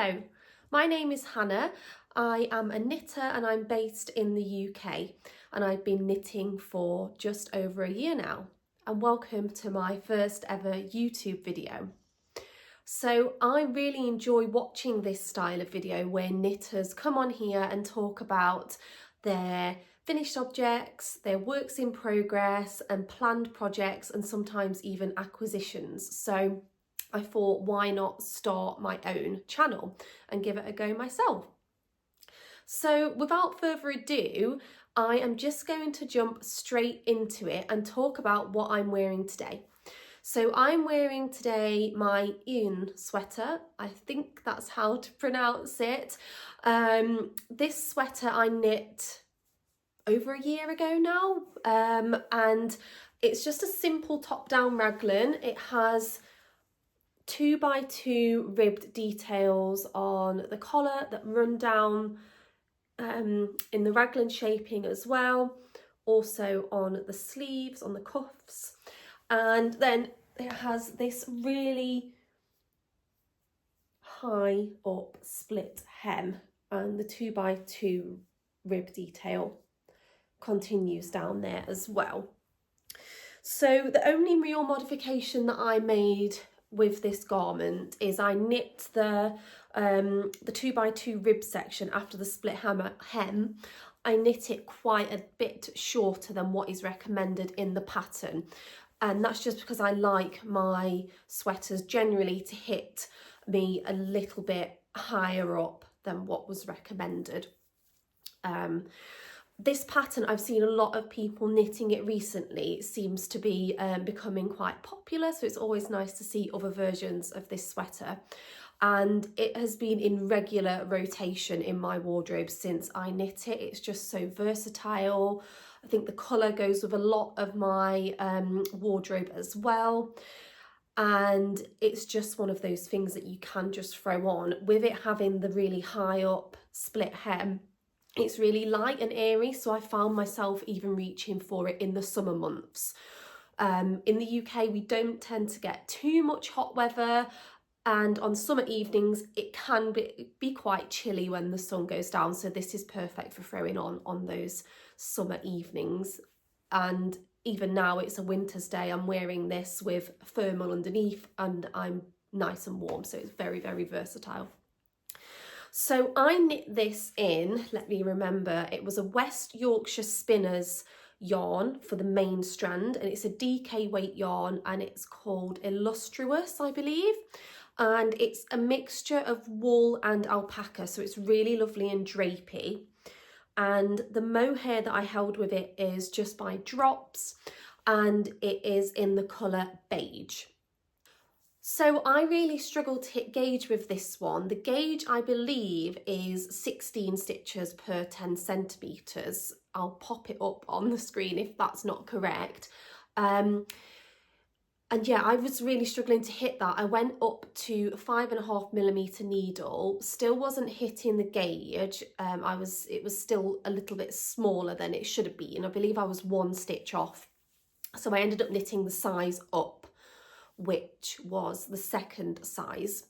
Hello, my name is Hannah. I am a knitter and I'm based in the UK, and I've been knitting for just over a year now. And welcome to my first ever YouTube video. So I really enjoy watching this style of video where knitters come on here and talk about their finished objects, their works in progress and planned projects, and sometimes even acquisitions. So I thought, why not start my own channel and give it a go myself? So without further ado, I am just going to jump straight into it and talk about what I'm wearing today. So I'm wearing today my sweater. I think that's how to pronounce it. This sweater I knit over a year ago now, and it's just a simple top-down raglan. It has 2x2 ribbed details on the collar that run down in the raglan shaping as well, also on the sleeves, on the cuffs, and then it has this really high up split hem, and the 2x2 rib detail continues down there as well. So the only real modification that I made with this garment is I knit the 2x2 rib section after the split hem. I knit it quite a bit shorter than what is recommended in the pattern, and that's just because I like my sweaters generally to hit me a little bit higher up than what was recommended. This pattern, I've seen a lot of people knitting it recently. It seems to be becoming quite popular, so it's always nice to see other versions of this sweater. And it has been in regular rotation in my wardrobe since I knit it. It's just so versatile. I think the colour goes with a lot of my wardrobe as well. And it's just one of those things that you can just throw on. With it having the really high up split hem, it's really light and airy, so I found myself even reaching for it in the summer months. In the UK, we don't tend to get too much hot weather, and on summer evenings, it can be quite chilly when the sun goes down, so this is perfect for throwing on those summer evenings. And even now, it's a winter's day, I'm wearing this with thermal underneath, and I'm nice and warm, so it's very, very versatile. So I knit this in, let me remember, it was a West Yorkshire Spinners yarn for the main strand, and it's a DK weight yarn, and it's called Illustrious, I believe. And it's a mixture of wool and alpaca, so it's really lovely and drapey. And the mohair that I held with it is just by Drops, and it is in the colour beige. So I really struggled to hit gauge with this one. The gauge, I believe, is 16 stitches per 10 centimetres. I'll pop it up on the screen if that's not correct. And yeah, I was really struggling to hit that. I went up to 5.5mm needle, still wasn't hitting the gauge. It was still a little bit smaller than it should have been. I believe I was 1 stitch off. So I ended up knitting the size up, which was the second size,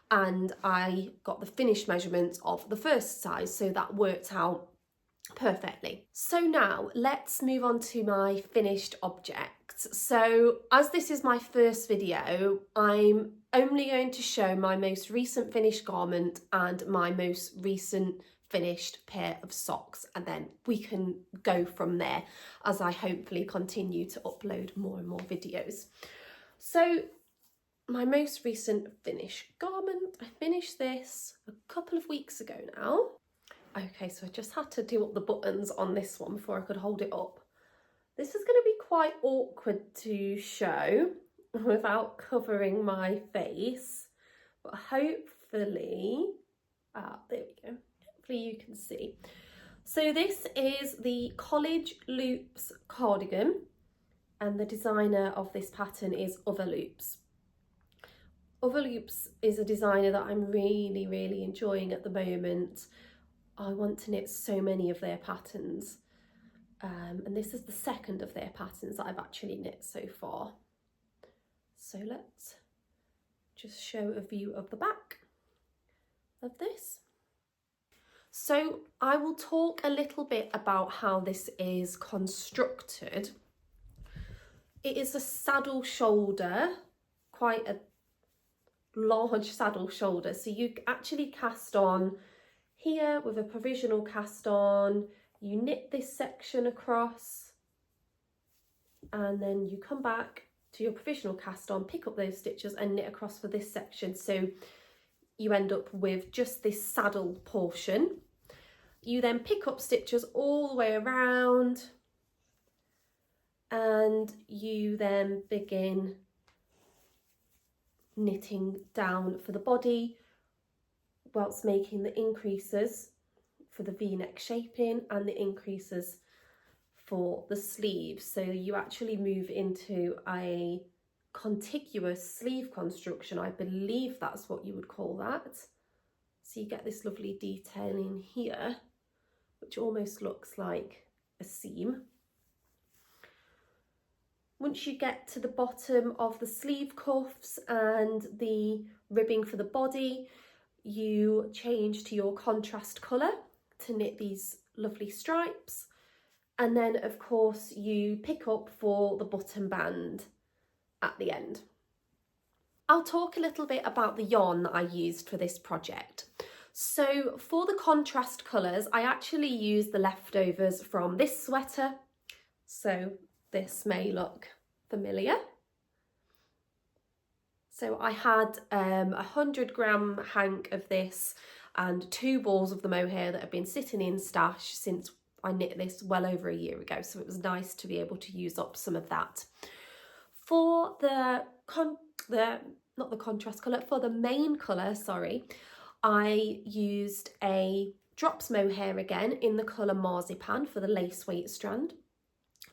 and I got the finished measurements of the first size, so that worked out perfectly. So now let's move on to my finished objects. So as this is my first video, I'm only going to show my most recent finished garment and my most recent finished pair of socks, and then we can go from there as I hopefully continue to upload more and more videos. So my most recent finished garment, I finished this a couple of weeks ago now. Okay, so I just had to do up the buttons on this one before I could hold it up. This is going to be quite awkward to show without covering my face, but hopefully, there we go, hopefully you can see. So this is the College Loops cardigan, and the designer of this pattern is Other Loops. Other Loops is a designer that I'm really, really enjoying at the moment. I want to knit so many of their patterns, and this is the second of their patterns that I've actually knit so far. So let's just show a view of the back. of this. So I will talk a little bit about how this is constructed. It is a saddle shoulder, quite a large saddle shoulder. So you actually cast on here with a provisional cast on, you knit this section across, and then you come back to your provisional cast on, pick up those stitches and knit across for this section. So you end up with just this saddle portion. You then pick up stitches all the way around, and you then begin knitting down for the body whilst making the increases for the V-neck shaping and the increases for the sleeves. So you actually move into a contiguous sleeve construction. I believe that's what you would call that. So you get this lovely detailing here, which almost looks like a seam. Once you get to the bottom of the sleeve cuffs and the ribbing for the body, you change to your contrast colour to knit these lovely stripes. And then of course you pick up for the button band at the end. I'll talk a little bit about the yarn that I used for this project. So for the contrast colours, I actually used the leftovers from this sweater. So this may look familiar. So I had 100-gram hank of this and 2 balls of the mohair that have been sitting in stash since I knit this well over a year ago. So it was nice to be able to use up some of that. For the main colour, sorry, I used a drops mohair again in the colour marzipan for the lace weight strand.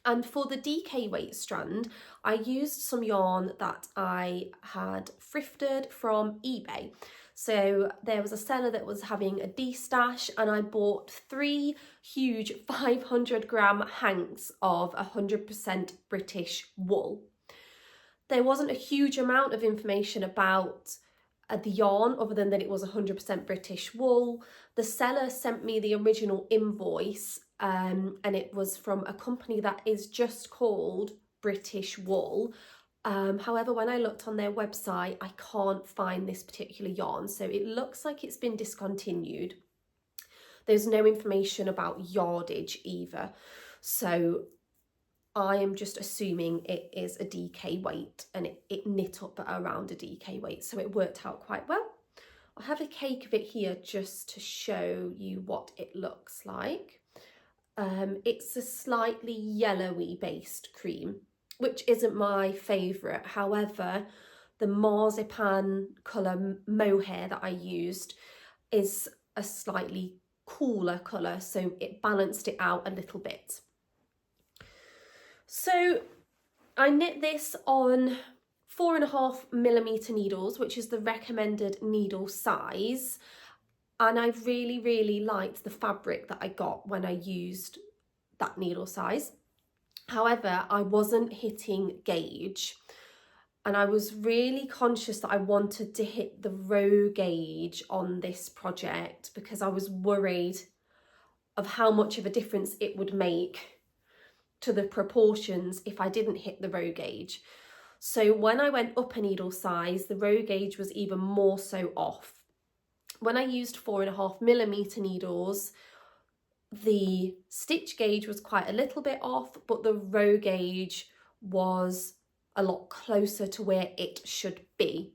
And for the DK weight strand, I used some yarn that I had thrifted from eBay. So there was a seller that was having a destash, and I bought 3 huge 500-gram hanks of 100% British wool. There wasn't a huge amount of information about the yarn other than that it was 100% British wool. The seller sent me the original invoice and it was from a company that is just called British Wool. However, when I looked on their website, I can't find this particular yarn, so it looks like it's been discontinued. There's no information about yardage either, so I am just assuming it is a DK weight, and it knit up at around a DK weight, so it worked out quite well. I have a cake of it here just to show you what it looks like. It's a slightly yellowy based cream, which isn't my favourite. However, the marzipan colour mohair that I used is a slightly cooler colour, so it balanced it out a little bit. So I knit this on 4.5mm needles, which is the recommended needle size. And I really liked the fabric that I got when I used that needle size. However, I wasn't hitting gauge, and I was really conscious that I wanted to hit the row gauge on this project because I was worried of how much of a difference it would make to the proportions if I didn't hit the row gauge. So when I went up a needle size, the row gauge was even more so off. When I used 4.5mm needles, the stitch gauge was quite a little bit off, but the row gauge was a lot closer to where it should be.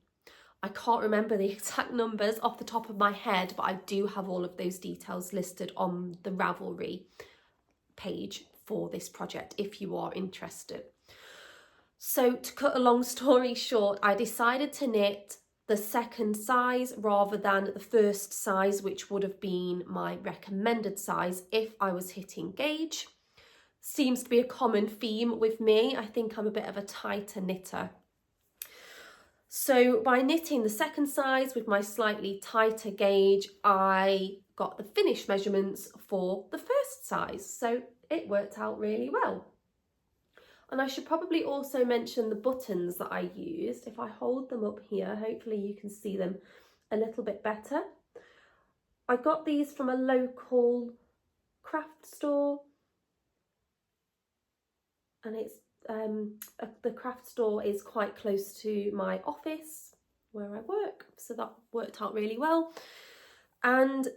I can't remember the exact numbers off the top of my head, but I do have all of those details listed on the Ravelry page for this project if you are interested. So to cut a long story short, I decided to knit the second size rather than the first size, which would have been my recommended size if I was hitting gauge. Seems to be a common theme with me. I think I'm a bit of a tighter knitter. So by knitting the second size with my slightly tighter gauge, I got the finished measurements for the first size. So it worked out really well. And I should probably also mention the buttons that I used. If I hold them up here, hopefully you can see them a little bit better. I got these from a local craft store, and it's the craft store is quite close to my office where I work, so that worked out really well. And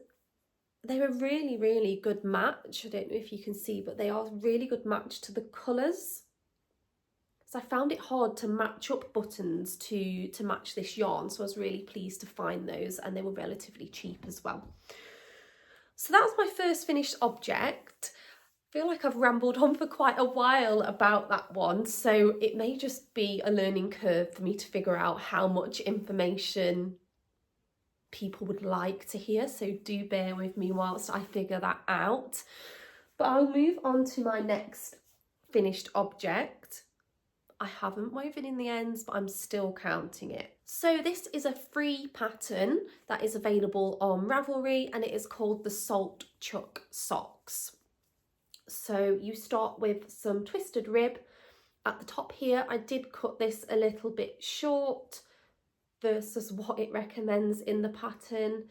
they're a really, really good match. I don't know if you can see, but they are a really good match to the colours. So I found it hard to match up buttons to match this yarn, so I was really pleased to find those, and they were relatively cheap as well. So that was my first finished object. I feel like I've rambled on for quite a while about that one, so it may just be a learning curve for me to figure out how much information people would like to hear, so do bear with me whilst I figure that out. But I'll move on to my next finished object. I haven't woven in the ends, but I'm still counting it. So this is a free pattern that is available on Ravelry, and it is called the Salt Chuck Socks. So you start with some twisted rib at the top here. I did cut this a little bit short versus what it recommends in the pattern,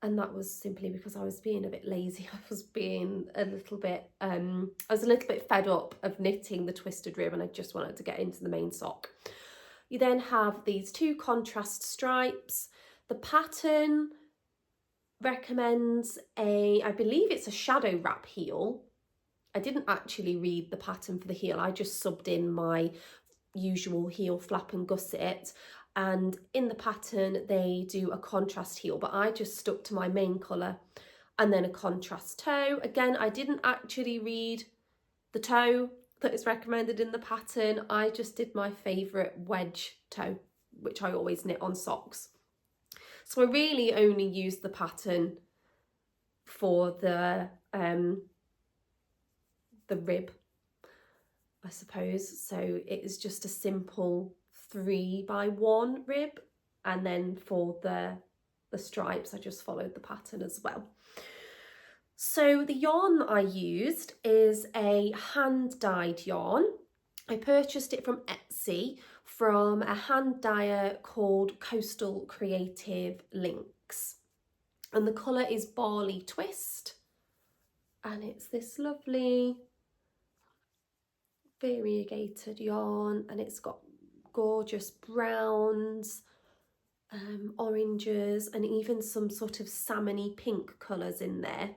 and that was simply because I was being a bit lazy. I was being a little bit fed up of knitting the twisted rib, and I just wanted to get into the main sock. You then have these two contrast stripes. The pattern recommends I believe it's a shadow wrap heel. I didn't actually read the pattern for the heel. I just subbed in my usual heel flap and gusset. And in the pattern, they do a contrast heel, but I just stuck to my main colour, and then a contrast toe. Again, I didn't actually read the toe that is recommended in the pattern. I just did my favourite wedge toe, which I always knit on socks. So I really only used the pattern for the rib, I suppose. So it is just a simple 3x1 rib, and then for the stripes I just followed the pattern as well. So the yarn that I used is a hand dyed yarn. I purchased it from Etsy from a hand dyer called Coastal Creative Links, and the colour is Barley Twist, and it's this lovely variegated yarn, and it's got gorgeous browns, oranges, and even some sort of salmony pink colours in there.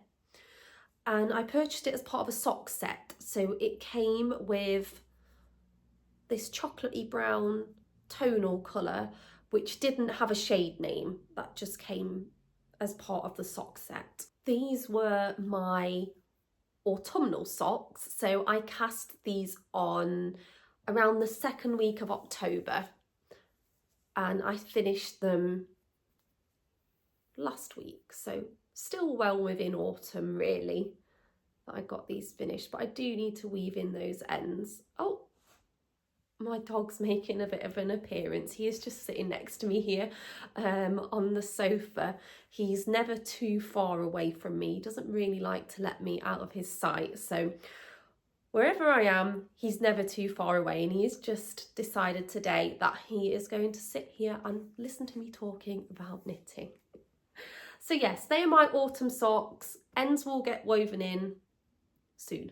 And I purchased it as part of a sock set, so it came with this chocolatey brown tonal colour which didn't have a shade name. That just came as part of the sock set. These were my autumnal socks, so I cast these on around the second week of October, and I finished them last week, so still well within autumn really that I got these finished, but I do need to weave in those ends. Oh, my dog's making a bit of an appearance. He is just sitting next to me here on the sofa. He's never too far away from me. He doesn't really like to let me out of his sight, so wherever I am, he's never too far away, and he's just decided today that he is going to sit here and listen to me talking about knitting. So yes, they are my autumn socks. Ends will get woven in soon.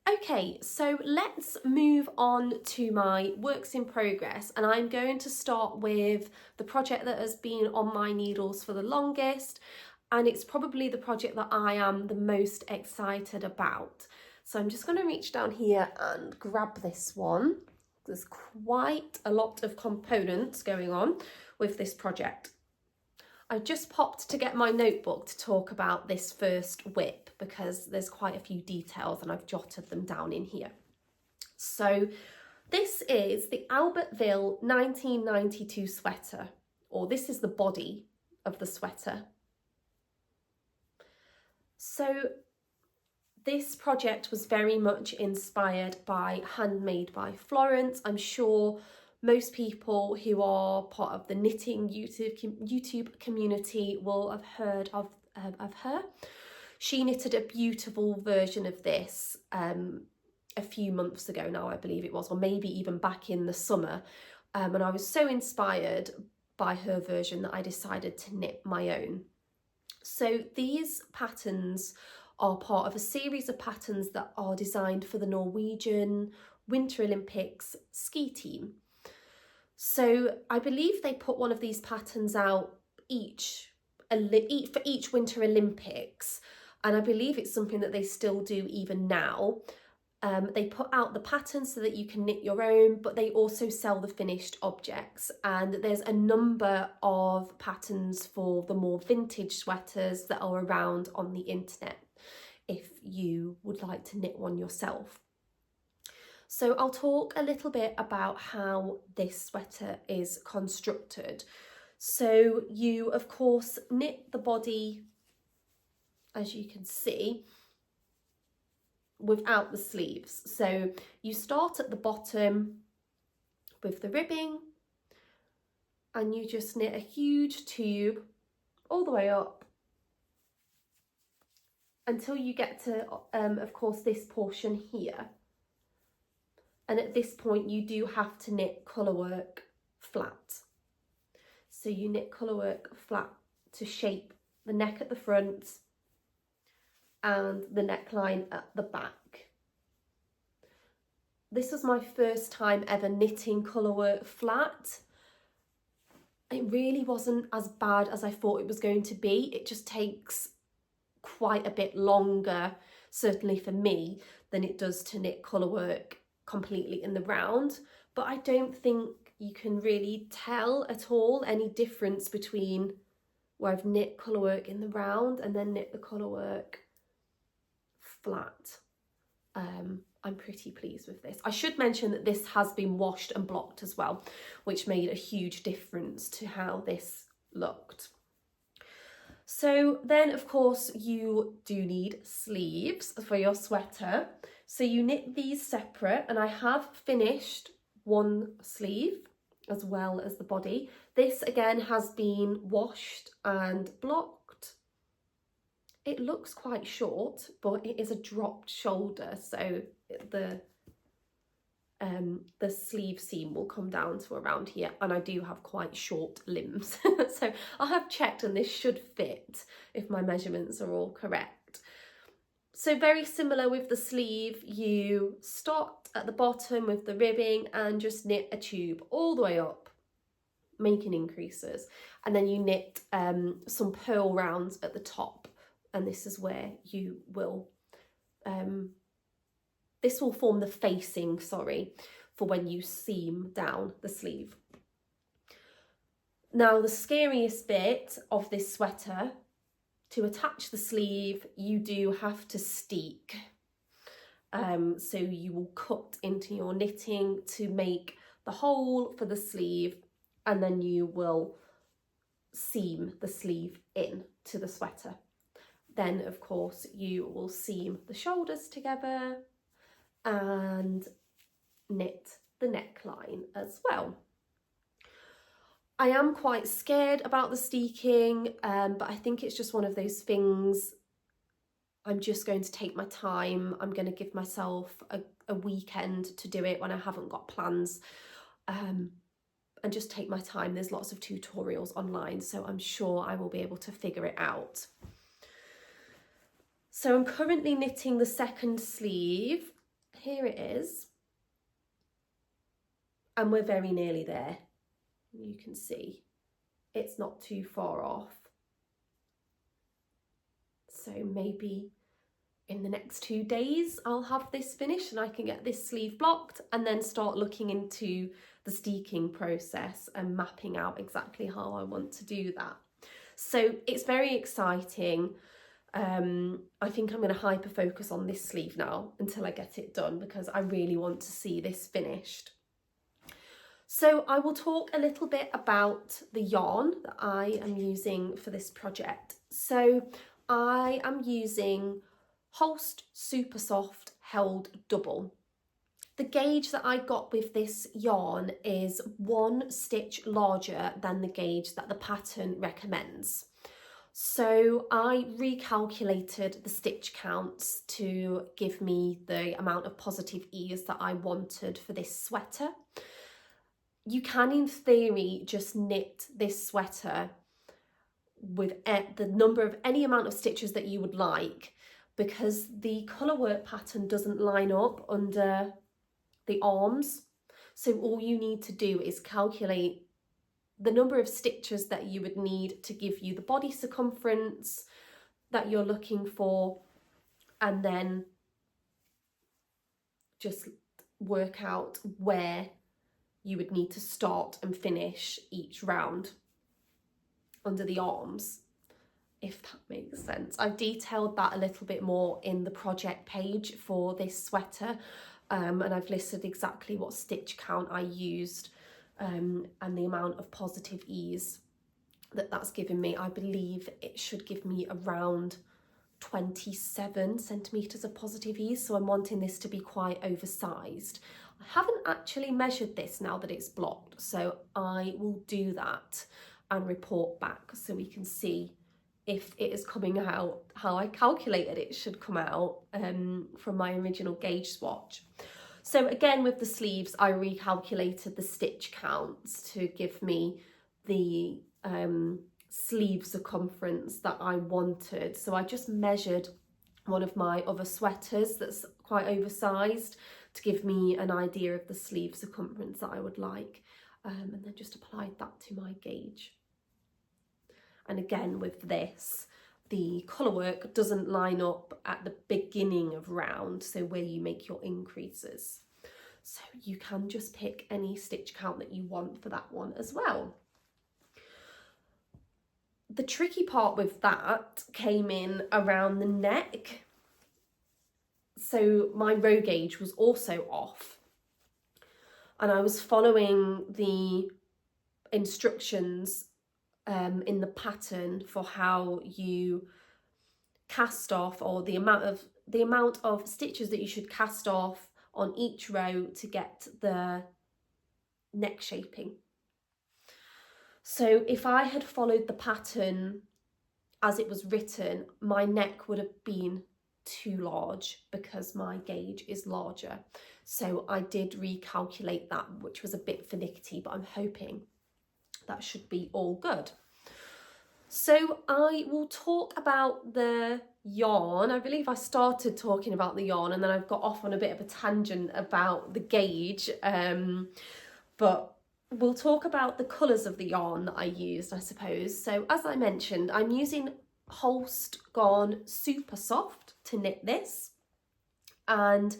Okay, so let's move on to my works in progress, and I'm going to start with the project that has been on my needles for the longest, and it's probably the project that I am the most excited about. So I'm just going to reach down here and grab this one. There's quite a lot of components going on with this project. I just popped to get my notebook to talk about this first whip because there's quite a few details and I've jotted them down in here. So this is the Albertville 1992 sweater, or this is the body of the sweater. So this project was very much inspired by Handmade by Florence. I'm sure most people who are part of the knitting YouTube community will have heard of her. She knitted a beautiful version of this a few months ago now, I believe it was, or maybe even back in the summer. And I was so inspired by her version that I decided to knit my own. So these patterns are part of a series of patterns that are designed for the Norwegian Winter Olympics ski team. So I believe they put one of these patterns out for each Winter Olympics, and I believe it's something that they still do even now. They put out the patterns so that you can knit your own, but they also sell the finished objects, and there's a number of patterns for the more vintage sweaters that are around on the internet if you would like to knit one yourself. So I'll talk a little bit about how this sweater is constructed. So you, of course, knit the body, as you can see, without the sleeves. So you start at the bottom with the ribbing and you just knit a huge tube all the way up until you get to, of course, this portion here. And at this point, you do have to knit colour work flat. So you knit colour work flat to shape the neck at the front and the neckline at the back. This was my first time ever knitting colour work flat. It really wasn't as bad as I thought it was going to be. It just takes quite a bit longer, certainly for me, than it does to knit colour work completely in the round, but I don't think you can really tell at all any difference between where I've knit colour work in the round and then knit the colour work flat. I'm pretty pleased with this. I should mention that this has been washed and blocked as well, which made a huge difference to how this looked. So then, of course, you do need sleeves for your sweater. So you knit these separate, and I have finished one sleeve as well as the body. This again has been washed and blocked. It looks quite short, but it is a dropped shoulder, so the sleeve seam will come down to around here, and I do have quite short limbs. So I have checked and this should fit if my measurements are all correct. So very similar with the sleeve, you start at the bottom with the ribbing and just knit a tube all the way up, making increases, and then you knit some purl rounds at the top, and this is where you will this will form the facing, for when you seam down the sleeve. Now the scariest bit of this sweater, to attach the sleeve, you do have to steek. So you will cut into your knitting to make the hole for the sleeve, and then you will seam the sleeve in to the sweater. Then, of course, you will seam the shoulders together and knit the neckline as well. I am quite scared about the steeking, but I think it's just one of those things. I'm just going to take my time. I'm going to give myself a weekend to do it when I haven't got plans, and just take my time. There's lots of tutorials online, so I'm sure I will be able to figure it out. So I'm currently knitting the second sleeve. Here it is. And we're very nearly there. You can see it's not too far off. So maybe in the next 2 days I'll have this finished and I can get this sleeve blocked and then start looking into the steeking process and mapping out exactly how I want to do that. So it's very exciting. I think I'm going to hyper focus on this sleeve now until I get it done, because I really want to see this finished. So I will talk a little bit about the yarn that I am using for this project. So I am using Holst Super Soft Held Double. The gauge that I got with this yarn is 1 stitch larger than the gauge that the pattern recommends. So I recalculated the stitch counts to give me the amount of positive ease that I wanted for this sweater. You can, in theory, just knit this sweater with the number of any amount of stitches that you would like, because the colour work pattern doesn't line up under the arms. So all you need to do is calculate the number of stitches that you would need to give you the body circumference that you're looking for, and then just work out where you would need to start and finish each round under the arms, if that makes sense. I've detailed that a little bit more in the project page for this sweater, and I've listed exactly what stitch count I used, and the amount of positive ease that's given me. I believe it should give me around 27 centimetres of positive ease, so I'm wanting this to be quite oversized. I haven't actually measured this now that it's blocked, so I will do that and report back so we can see if it is coming out how I calculated it should come out from my original gauge swatch. So again, with the sleeves, I recalculated the stitch counts to give me the sleeve circumference that I wanted. So I just measured one of my other sweaters that's quite oversized to give me an idea of the sleeve circumference that I would like, and then just applied that to my gauge. And again, with this, the colour work doesn't line up at the beginning of round, so where you make your increases. So you can just pick any stitch count that you want for that one as well. The tricky part with that came in around the neck. So my row gauge was also off, and I was following the instructions in the pattern for how you cast off, or the amount of stitches that you should cast off on each row to get the neck shaping. So if I had followed the pattern as it was written, my neck would have been too large because my gauge is larger. So I did recalculate that, which was a bit finicky, but I'm hoping that should be all good. So I will talk about the yarn. I believe I started talking about the yarn and then I've got off on a bit of a tangent about the gauge, but we'll talk about the colours of the yarn that I used, I suppose. So as I mentioned, I'm using Holst Garn Super Soft to knit this, and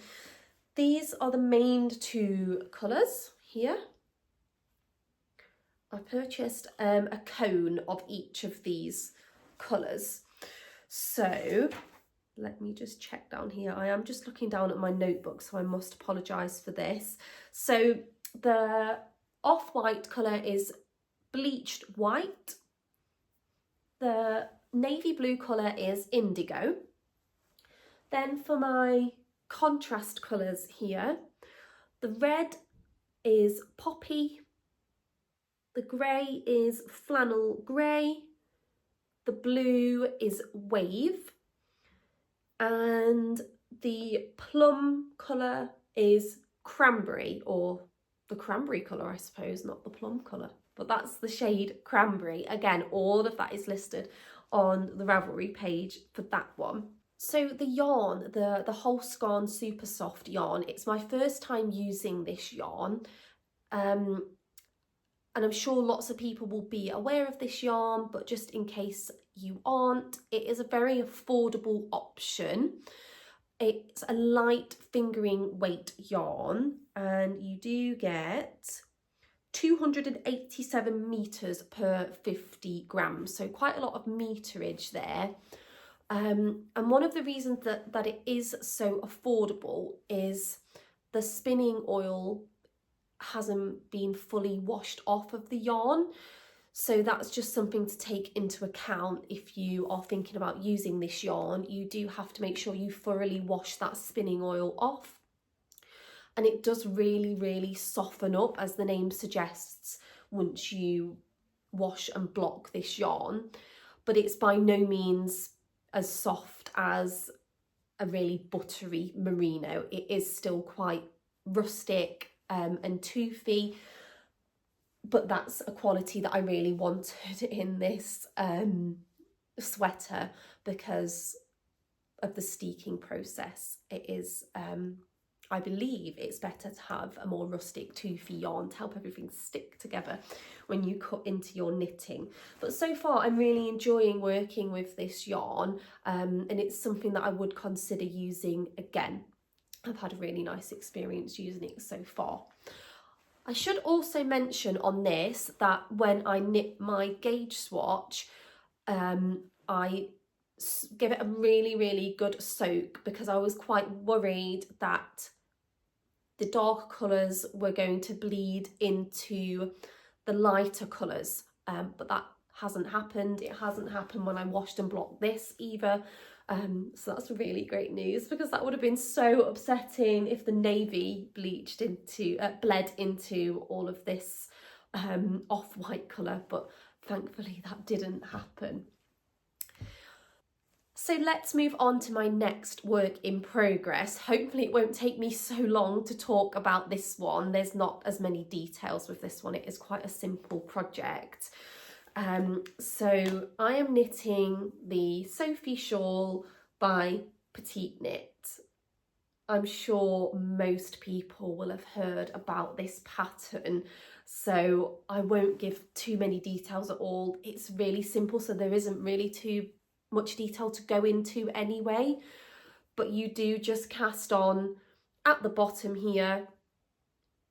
these are the main two colours here. I purchased a cone of each of these colours. So let me just check down here. I am just looking down at my notebook, so I must apologise for this. So the off-white colour is bleached white. The navy blue colour is indigo. Then for my contrast colours here, the red is poppy. The grey is flannel grey, the blue is wave, and the plum colour is cranberry, or the cranberry colour I suppose, not the plum colour, but that's the shade cranberry. Again, all of that is listed on the Ravelry page for that one. So the yarn, the Holst Garn Super Soft yarn, it's my first time using this yarn. And I'm sure lots of people will be aware of this yarn, but just in case you aren't, it is a very affordable option. It's a light fingering weight yarn, and you do get 287 metres per 50 grams, so quite a lot of meterage there. And one of the reasons that it is so affordable is the spinning oil hasn't been fully washed off of the yarn, so that's just something to take into account. If you are thinking about using this yarn, you do have to make sure you thoroughly wash that spinning oil off, and it does really soften up, as the name suggests, once you wash and block this yarn, but it's by no means as soft as a really buttery merino. It is still quite rustic and toothy. but that's a quality that I really wanted in this sweater because of the steeking process. It is, I believe it's better to have a more rustic toothy yarn to help everything stick together when you cut into your knitting. But so far I'm really enjoying working with this yarn, and it's something that I would consider using again. I've had a really nice experience using it so far. I should also mention on this that when I knit my gauge swatch, I give it a really good soak because I was quite worried that the dark colours were going to bleed into the lighter colours, but that hasn't happened. It hasn't happened when I washed and blocked this either. So that's really great news, because that would have been so upsetting if the navy bled into all of this off-white colour, but thankfully that didn't happen. So let's move on to my next work in progress. Hopefully it won't take me so long to talk about this one. There's not as many details with this one. It is quite a simple project. So I am knitting the Sophie shawl by Petiteknit. I'm sure most people will have heard about this pattern, so I won't give too many details at all. It's really simple, so there isn't really too much detail to go into anyway, but you do just cast on at the bottom here.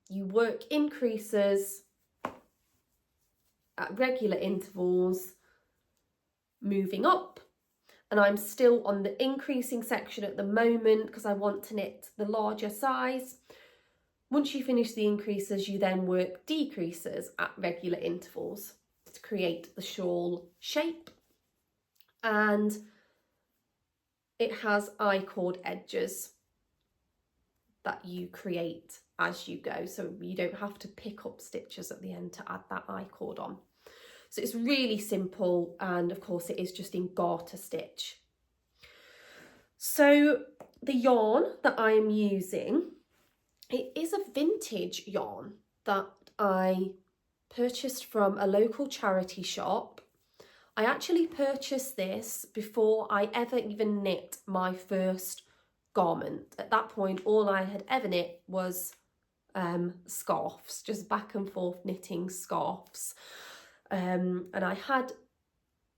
You work increases at regular intervals, moving up, and I'm still on the increasing section at the moment because I want to knit the larger size. Once you finish the increases, you then work decreases at regular intervals to create the shawl shape, and it has I-cord edges that you create as you go, so you don't have to pick up stitches at the end to add that I-cord on. So it's really simple, and of course it is just in garter stitch. So the yarn that I am using, it is a vintage yarn that I purchased from a local charity shop. I actually purchased this before I ever even knit my first garment. At that point, all I had ever knit was scarves, just back and forth knitting scarves. And I had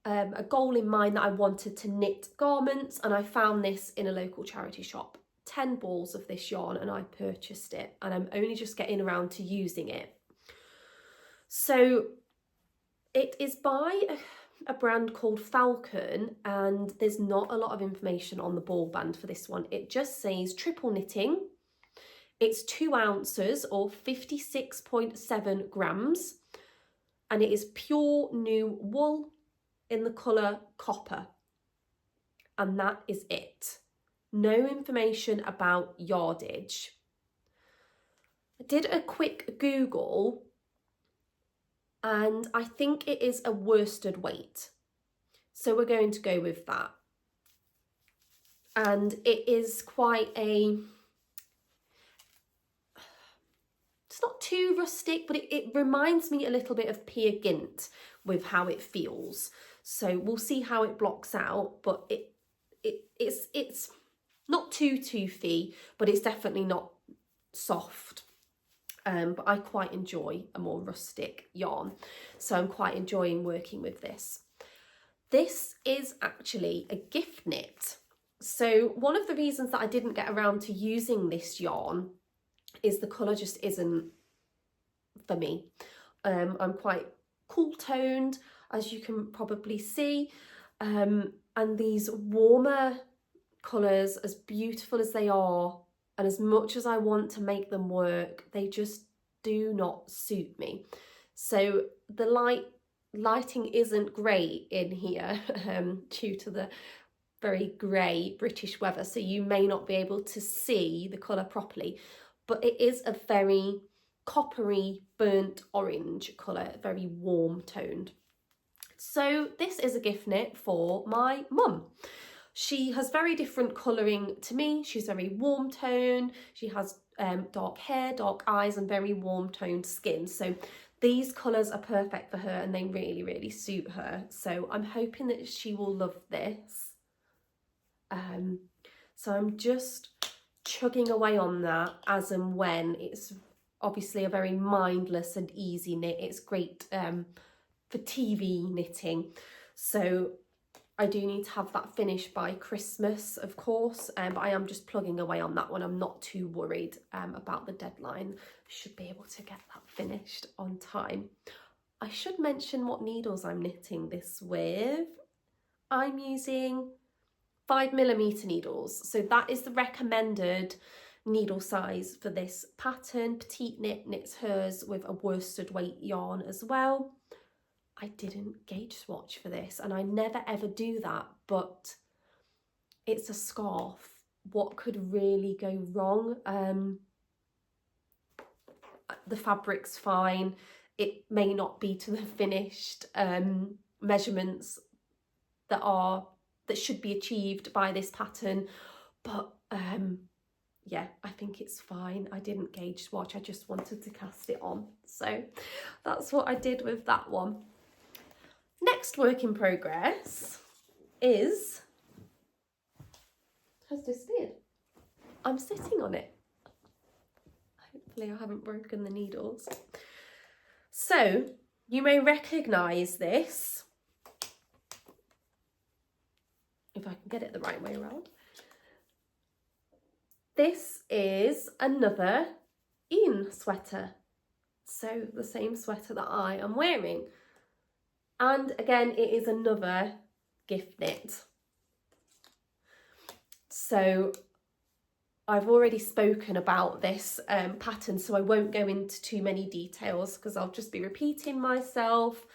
a goal in mind that I wanted to knit garments, and I found this in a local charity shop. 10 balls of this yarn, and I purchased it, and I'm only just getting around to using it. So it is by a brand called Falcon, and there's not a lot of information on the ball band for this one. It just says triple knitting. It's 2 ounces or 56.7 grams, and it is pure new wool in the colour copper, and that is it. No information about yardage. I did a quick Google, and I think it is a worsted weight, so we're going to go with that. And it is quite a, it's not too rustic, but it reminds me a little bit of Peer Gynt with how it feels. So we'll see how it blocks out, but it's not too toothy, but it's definitely not soft. But I quite enjoy a more rustic yarn, so I'm quite enjoying working with this. This is actually a gift knit. So one of the reasons that I didn't get around to using this yarn is the colour just isn't for me. I'm quite cool toned, as you can probably see, and these warmer colours, as beautiful as they are, and as much as I want to make them work, they just do not suit me. So the lighting isn't great in here due to the very grey British weather, so you may not be able to see the colour properly, but it is a very coppery burnt orange colour, very warm toned. So this is a gift knit for my mum. She has very different colouring to me. She's very warm toned. She has dark hair, dark eyes, and very warm toned skin. So These colours are perfect for her and they really, really suit her. So I'm hoping that she will love this. So I'm just chugging away on that as and when. It's obviously a very mindless and easy knit. It's great for TV knitting. So I do need to have that finished by Christmas, of course, but I am just plugging away on that one. I'm not too worried about the deadline. I should be able to get that finished on time. I should mention what needles I'm knitting this with. I'm using 5mm needles. So that is the recommended needle size for this pattern. Petiteknit knits hers with a worsted weight yarn as well. I didn't gauge swatch for this and I never ever do that, but it's a scarf. What could really go wrong? The fabric's fine. It may not be to the finished measurements that should be achieved by this pattern, but yeah, I think it's fine. I didn't gauge swatch, I just wanted to cast it on. So that's what I did with that one. Next work in progress is, has disappeared. I'm sitting on it. Hopefully I haven't broken the needles. So you may recognise this, if I can get it the right way around. This is another Ian sweater. So the same sweater that I am wearing. And again, it is another gift knit. So I've already spoken about this pattern, so I won't go into too many details because I'll just be repeating myself.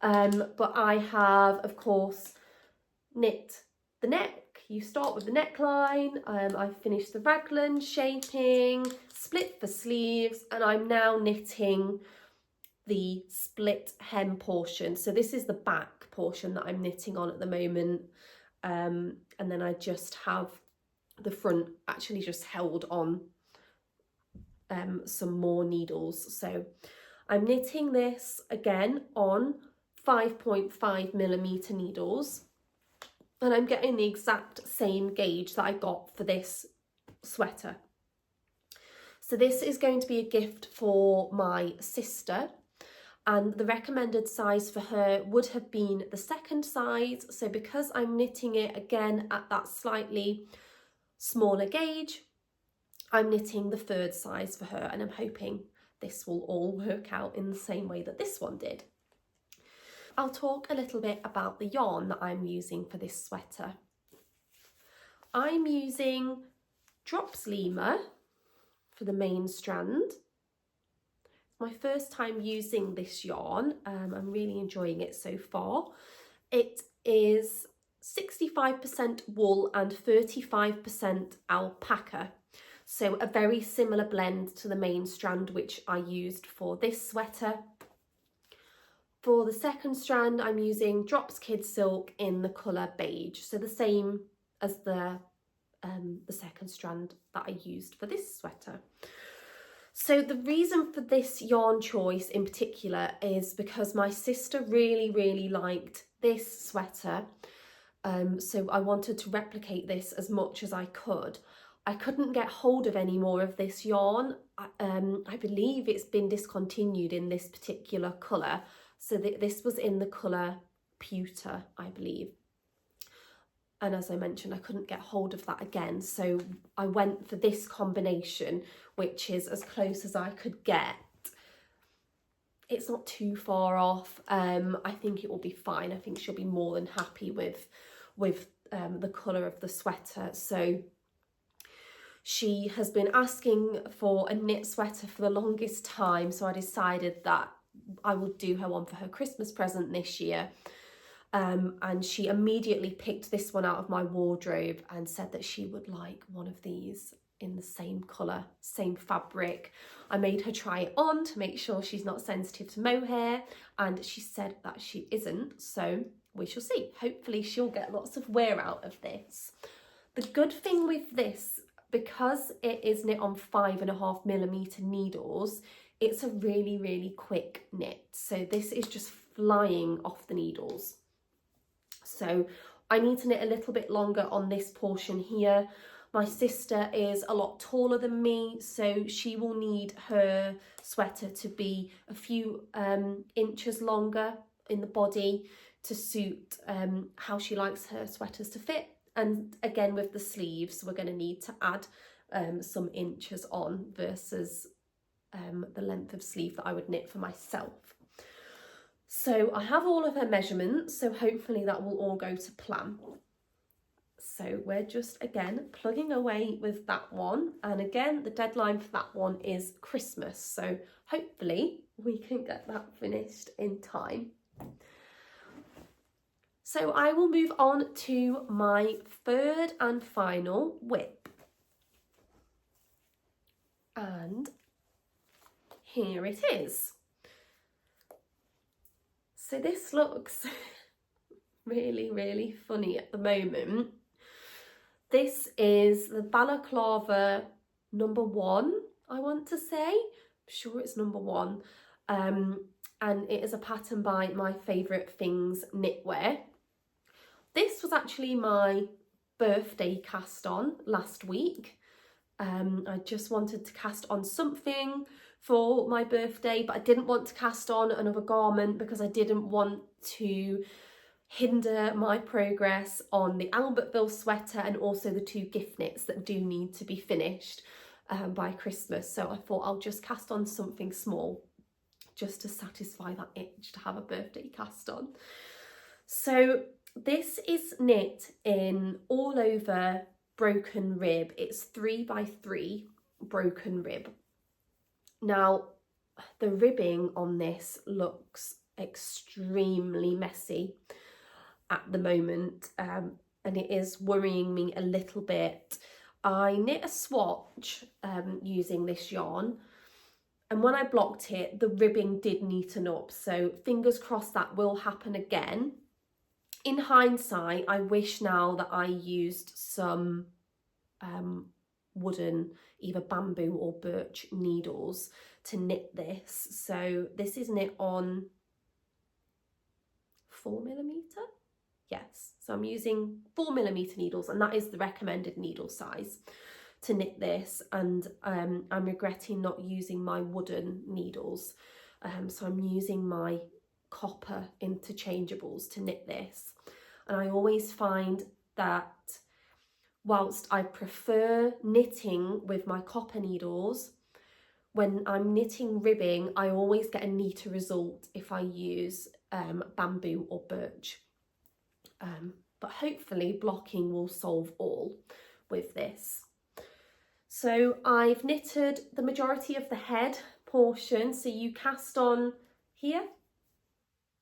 But I have, of course, knit the neck. You start with the neckline. I've finished the raglan shaping, split the sleeves, and I'm now knitting the split hem portion. So this is the back portion that I'm knitting on at the moment, and then I just have the front actually just held on some more needles. So I'm knitting this again on 5.5mm needles, and I'm getting the exact same gauge that I got for this sweater. So this is going to be a gift for my sister, and the recommended size for her would have been the second size. So because I'm knitting it again at that slightly smaller gauge, I'm knitting the third size for her, and I'm hoping this will all work out in the same way that this one did. I'll talk a little bit about the yarn that I'm using for this sweater. I'm using Drops Lima for the main strand. My first time using this yarn. I'm really enjoying it so far. It is 65% wool and 35% alpaca. So a very similar blend to the main strand which I used for this sweater. For the second strand, I'm using Drops Kid Silk in the colour beige. So the same as the second strand that I used for this sweater. So the reason for this yarn choice in particular is because my sister really liked this sweater. So I wanted to replicate this as much as I could. I couldn't get hold of any more of this yarn. I believe it's been discontinued in this particular colour. So this was in the colour pewter, I believe. And as I mentioned, I couldn't get hold of that again. So I went for this combination, which is as close as I could get. It's not too far off. I think it will be fine. I think she'll be more than happy with the colour of the sweater. So she has been asking for a knit sweater for the longest time. So I decided that I would do her one for her Christmas present this year. And she immediately picked this one out of my wardrobe and said that she would like one of these in the same colour, same fabric. I made her try it on to make sure she's not sensitive to mohair, and she said that she isn't, so we shall see. Hopefully she'll get lots of wear out of this. The good thing with this, because it is knit on 5.5mm needles, it's a really, really quick knit. So this is just flying off the needles. So I need to knit a little bit longer on this portion here. My sister is a lot taller than me, so she will need her sweater to be a few inches longer in the body to suit how she likes her sweaters to fit. And again, with the sleeves, we're going to need to add some inches on versus the length of sleeve that I would knit for myself. So I have all of her measurements, so hopefully that will all go to plan. So we're just, again, plugging away with that one. And again, the deadline for that one is Christmas. So hopefully we can get that finished in time. So I will move on to my third and final whip. And here it is. So this looks really, really funny at the moment. This is the Balaclava #1, I want to say. I'm sure it's #1. And it is a pattern by My Favourite Things Knitwear. This was actually my birthday cast on last week. I just wanted to cast on something for my birthday, but I didn't want to cast on another garment because I didn't want to hinder my progress on the Albertville sweater and also the 2 gift knits that do need to be finished by Christmas. So I thought I'll just cast on something small just to satisfy that itch to have a birthday cast on. So this is knit in all over broken rib. It's 3x3 broken rib. Now the ribbing on this looks extremely messy at the moment, and it is worrying me a little bit. I knit a swatch using this yarn, and when I blocked it, the ribbing did neaten up, so fingers crossed that will happen again. In hindsight, I wish now that I used some wooden, either bamboo or birch needles to knit this. So this is knit on 4mm. Yes, so I'm using 4mm needles, and that is the recommended needle size to knit this. And I'm regretting not using my wooden needles, so I'm using my copper interchangeables to knit this. And I always find that whilst I prefer knitting with my copper needles, when I'm knitting ribbing, I always get a neater result if I use bamboo or birch. But hopefully blocking will solve all with this. So I've knitted the majority of the head portion. So you cast on here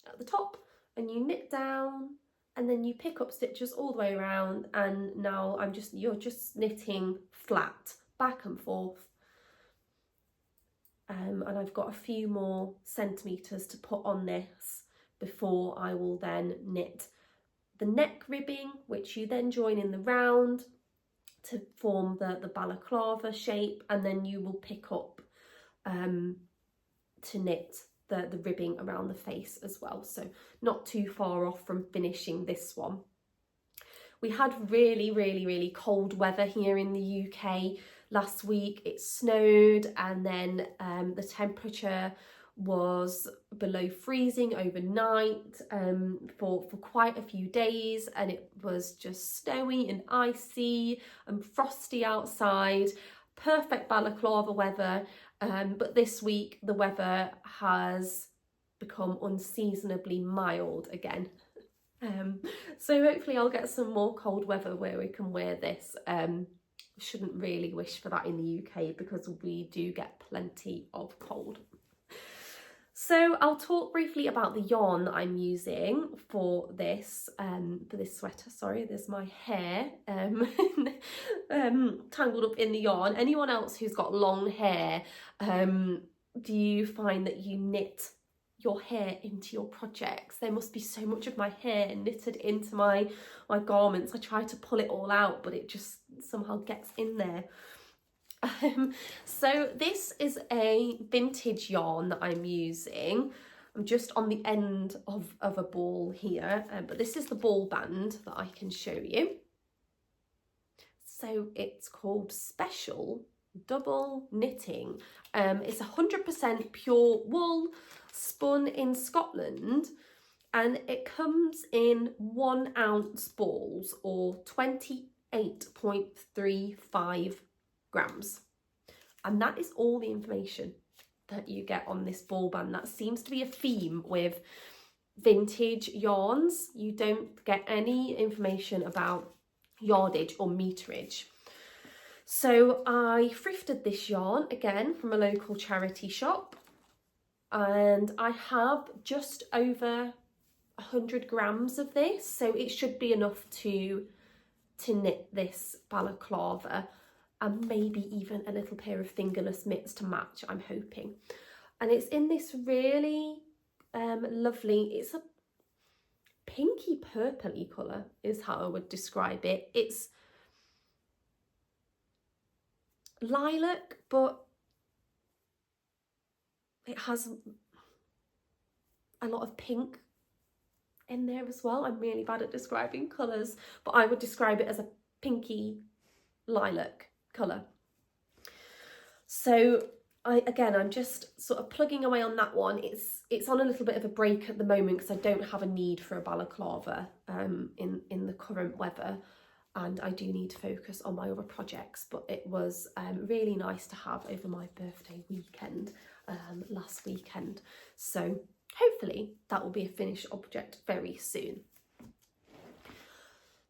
at the top and you knit down, and then you pick up stitches all the way around, and now you're just knitting flat back and forth. And I've got a few more centimetres to put on this before I will then knit the neck ribbing, which you then join in the round to form the balaclava shape, and then you will pick up to knit the ribbing around the face as well. So not too far off from finishing this one. We had really, really, really cold weather here in the UK last week. It snowed, and then the temperature was below freezing overnight for quite a few days, and it was just snowy and icy and frosty outside. Perfect balaclava weather, but this week the weather has become unseasonably mild again. So hopefully I'll get some more cold weather where we can wear this. Shouldn't really wish for that in the UK because we do get plenty of cold. So I'll talk briefly about the yarn that I'm using for this sweater. Sorry, there's my hair tangled up in the yarn. Anyone else who's got long hair, do you find that you knit your hair into your projects? There must be so much of my hair knitted into my garments. I try to pull it all out, but it just somehow gets in there. So this is a vintage yarn that I'm using. I'm just on the end of a ball here, but this is the ball band that I can show you. So it's called Special Double Knitting. It's 100% pure wool, spun in Scotland, and it comes in 1 ounce balls or 28.35 grams. And that is all the information that you get on this ball band. That seems to be a theme with vintage yarns. You don't get any information about yardage or meterage. So I thrifted this yarn again from a local charity shop, and I have just over 100 grams of this, so it should be enough to knit this balaclava, and maybe even a little pair of fingerless mitts to match, I'm hoping. And it's in this really lovely, it's a pinky purpley colour is how I would describe it. It's lilac, but it has a lot of pink in there as well. I'm really bad at describing colours, but I would describe it as a pinky lilac colour. So I'm just sort of plugging away on that one. It's on a little bit of a break at the moment because I don't have a need for a balaclava in the current weather, and I do need to focus on my other projects. But it was really nice to have over my birthday weekend last weekend. So hopefully that will be a finished object very soon.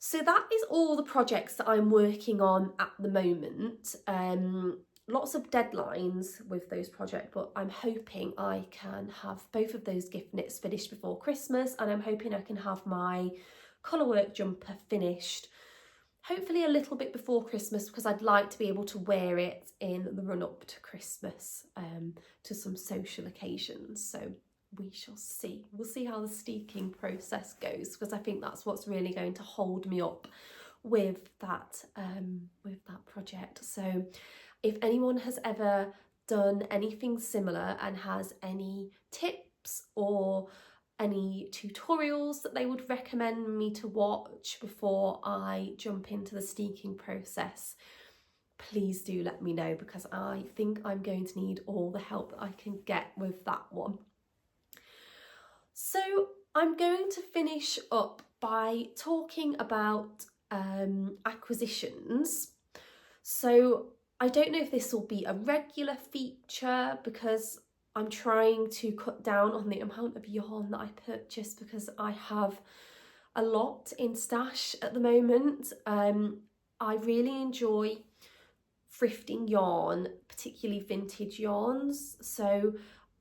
So that is all the projects that I'm working on at the moment. Lots of deadlines with those projects, but I'm hoping I can have both of those gift knits finished before Christmas, and I'm hoping I can have my colourwork jumper finished hopefully a little bit before Christmas, because I'd like to be able to wear it in the run up to Christmas to some social occasions. So we shall see. We'll see how the steeking process goes, because I think that's what's really going to hold me up with that project. So if anyone has ever done anything similar and has any tips or any tutorials that they would recommend me to watch before I jump into the steeking process, please do let me know, because I think I'm going to need all the help that I can get with that one. So I'm going to finish up by talking about acquisitions. So I don't know if this will be a regular feature, because I'm trying to cut down on the amount of yarn that I purchase, because I have a lot in stash at the moment. I really enjoy thrifting yarn, particularly vintage yarns. So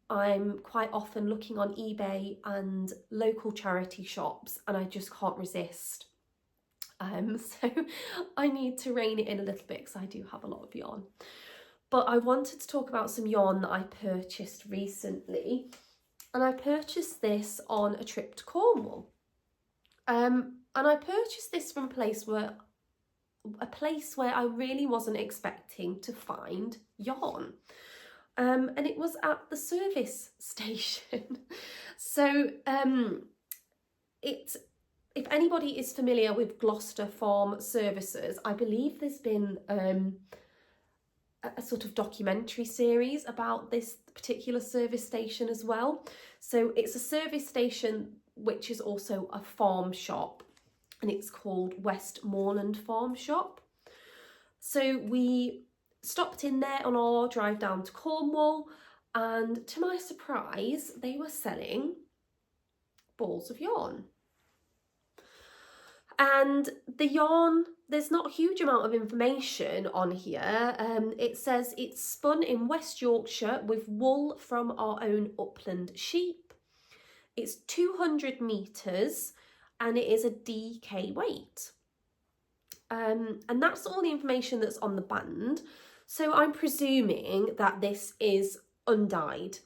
I'm quite often looking on eBay and local charity shops, and I just can't resist. So I need to rein it in a little bit, because I do have a lot of yarn. But I wanted to talk about some yarn that I purchased recently, and I purchased this on a trip to Cornwall. And I purchased this from a place where I really wasn't expecting to find yarn. And it was at the service station. So if anybody is familiar with Gloucester Farm Services, I believe there's been a sort of documentary series about this particular service station as well. So it's a service station which is also a farm shop, and it's called Westmoreland Farm Shop. So we stopped in there on our drive down to Cornwall, and to my surprise they were selling balls of yarn. And the yarn, there's not a huge amount of information on here. It says it's spun in West Yorkshire with wool from our own upland sheep. It's 200 metres and it is a DK weight. And that's all the information that's on the band. So I'm presuming that this is undyed.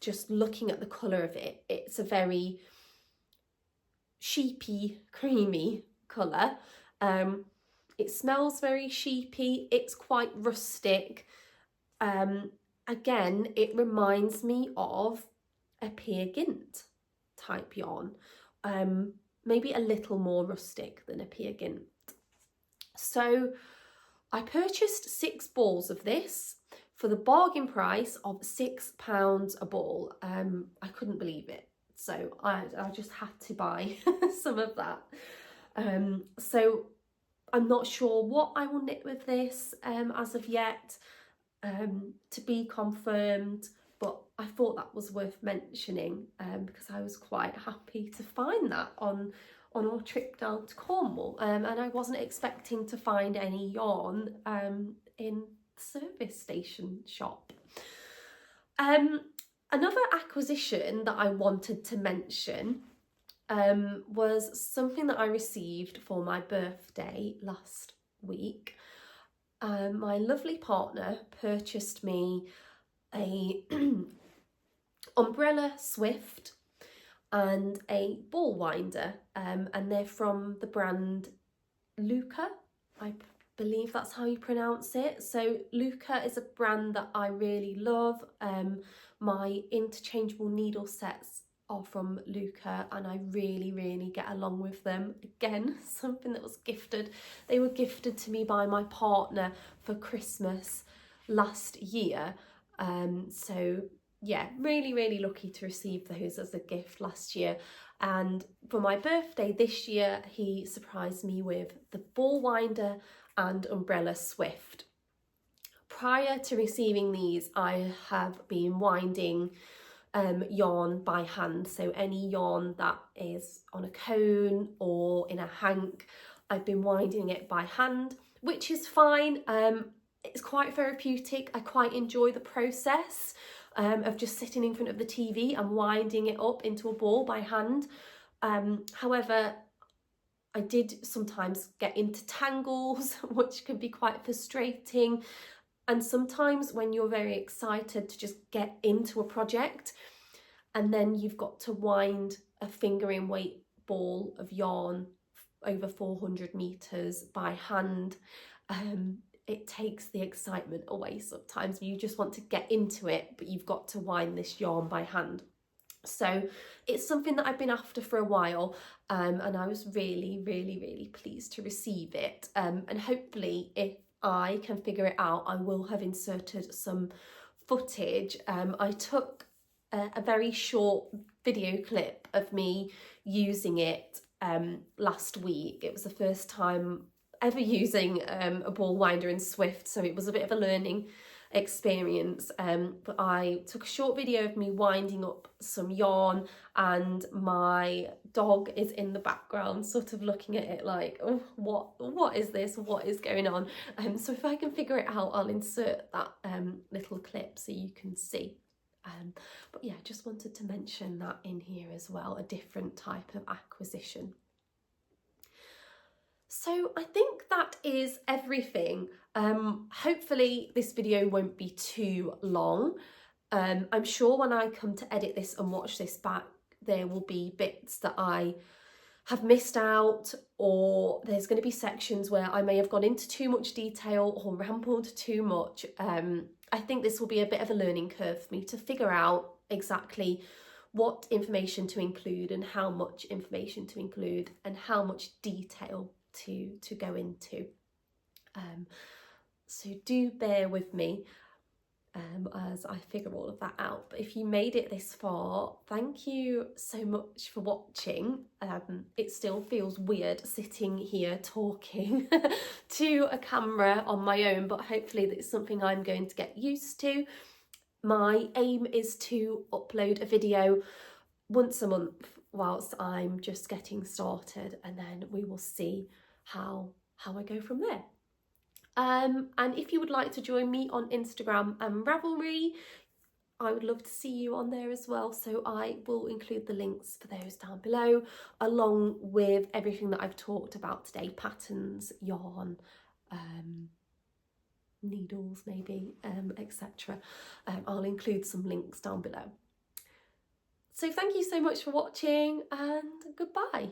Just looking at the colour of it, it's a very sheepy, creamy colour. It smells very sheepy, it's quite rustic. Again, it reminds me of a Peer Gynt type yarn, maybe a little more rustic than a Peer Gynt. So I purchased 6 balls of this for the bargain price of £6 a ball. I couldn't believe it, so I just had to buy some of that. So I'm not sure what I will knit with this as of yet, to be confirmed, but I thought that was worth mentioning because I was quite happy to find that on our trip down to Cornwall, and I wasn't expecting to find any yarn in the service station shop. Another acquisition that I wanted to mention was something that I received for my birthday last week. My lovely partner purchased me a umbrella swift and a ball winder, and they're from the brand Luca. I believe that's how you pronounce it. So Luca is a brand that I really love. My interchangeable needle sets are from Luca and I really get along with them. Again, something that was gifted. They were gifted to me by my partner for Christmas last year. So yeah, really lucky to receive those as a gift last year. And for my birthday this year, he surprised me with the ball winder and umbrella swift. Prior to receiving these, I have been winding yarn by hand. So any yarn that is on a cone or in a hank, I've been winding it by hand, which is fine. It's quite therapeutic. I quite enjoy the process of just sitting in front of the TV and winding it up into a ball by hand. However, I did sometimes get into tangles, which can be quite frustrating. And sometimes when you're very excited to just get into a project and then you've got to wind a fingering weight ball of yarn over 400 meters by hand, it takes the excitement away sometimes. You just want to get into it, but you've got to wind this yarn by hand. So it's something that I've been after for a while, and I was really pleased to receive it. And hopefully if I can figure it out, I will have inserted some footage. I took a very short video clip of me using it last week. It was the first time ever using a ball winder in Swift, so it was a bit of a learning experience, but I took a short video of me winding up some yarn, and my dog is in the background sort of looking at it like, oh, what is this, what is going on? So if I can figure it out, I'll insert that little clip so you can see. But yeah, just wanted to mention that in here as well, a different type of acquisition. So I think that is everything. Hopefully this video won't be too long. I'm sure when I come to edit this and watch this back, there will be bits that I have missed out, or there's going to be sections where I may have gone into too much detail or rambled too much. I think this will be a bit of a learning curve for me to figure out exactly what information to include and how much information to include and how much detail to go into. So do bear with me as I figure all of that out. But if you made it this far, thank you so much for watching. It still feels weird sitting here talking to a camera on my own, but hopefully that's something I'm going to get used to. My aim is to upload a video once a month whilst I'm just getting started, and then we will see how I go from there. And if you would like to join me on Instagram and Ravelry, I would love to see you on there as well. So I will include the links for those down below, along with everything that I've talked about today: patterns, yarn, needles maybe, etc. I'll include some links down below. So thank you so much for watching, and goodbye.